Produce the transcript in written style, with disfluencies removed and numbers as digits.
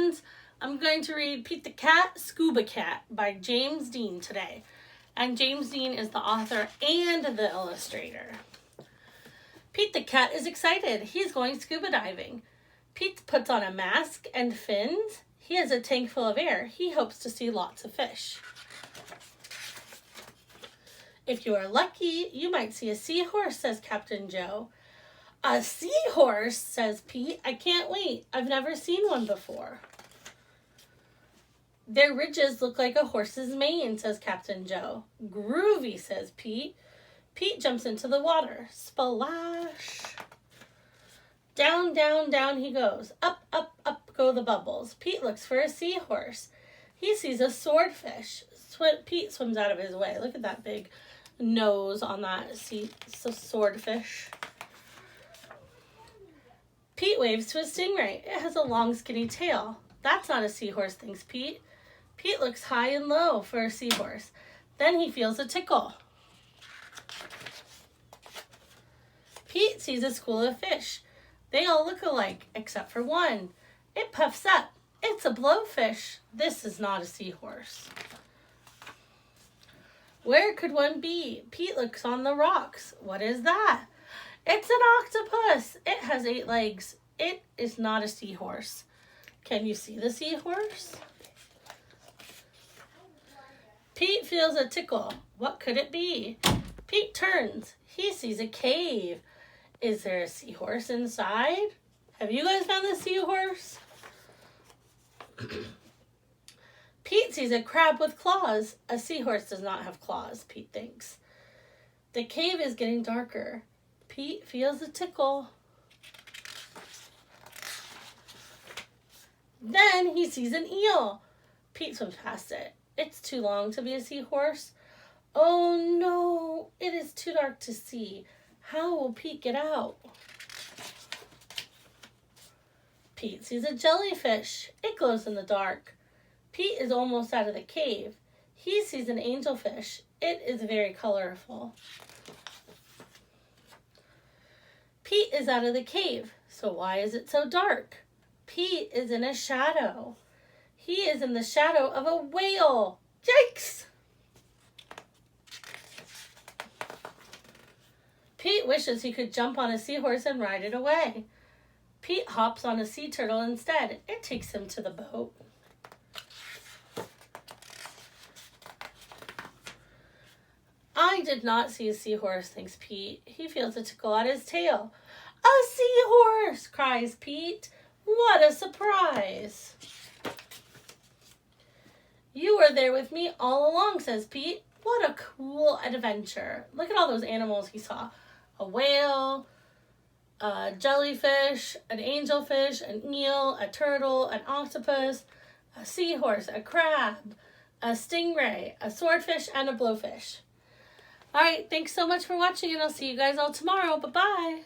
friends. I'm going to read Pete the Cat, Scuba Cat by James Dean today. And James Dean is the author and the illustrator. Pete the Cat is excited. He's going scuba diving. Pete puts on a mask and fins. He has a tank full of air. He hopes to see lots of fish. If you are lucky, you might see a seahorse, says Captain Joe. A seahorse, says Pete. I can't wait. I've never seen one before. Their ridges look like a horse's mane, says Captain Joe. Groovy, says Pete. Pete jumps into the water. Splash. Down, down, down he goes. Up, up, up go the bubbles. Pete looks for a seahorse. He sees a swordfish. Pete swims out of his way. Look at that big nose on that swordfish. Pete waves to a stingray. It has a long, skinny tail. That's not a seahorse, thinks Pete. Pete looks high and low for a seahorse. Then he feels a tickle. Pete sees a school of fish. They all look alike, except for one. It puffs up. It's a blowfish. This is not a seahorse. Where could one be? Pete looks on the rocks. What is that? It's an octopus. It has 8 legs. It is not a seahorse. Can you see the seahorse? Pete feels a tickle. What could it be? Pete turns. He sees a cave. Is there a seahorse inside? Have you guys found the seahorse? Pete sees a crab with claws. A seahorse does not have claws, Pete thinks. The cave is getting darker. Pete feels a tickle. Then he sees an eel. Pete swims past it. It's too long to be a seahorse. Oh no, it is too dark to see. How will Pete get out? Pete sees a jellyfish. It glows in the dark. Pete is almost out of the cave. He sees an angelfish. It is very colorful. Pete is out of the cave. So why is it so dark? Pete is in a shadow. He is in the shadow of a whale. Yikes! Pete wishes he could jump on a seahorse and ride it away. Pete hops on a sea turtle instead. It takes him to the boat. I did not see a seahorse, thinks Pete. He feels a tickle at his tail. A seahorse, cries Pete. What a surprise. You were there with me all along, says Pete. What a cool adventure. Look at all those animals he saw. A whale, a jellyfish, an angelfish, an eel, a turtle, an octopus, a seahorse, a crab, a stingray, a swordfish, and a blowfish. All right, thanks so much for watching, and I'll see you guys all tomorrow. Bye-bye.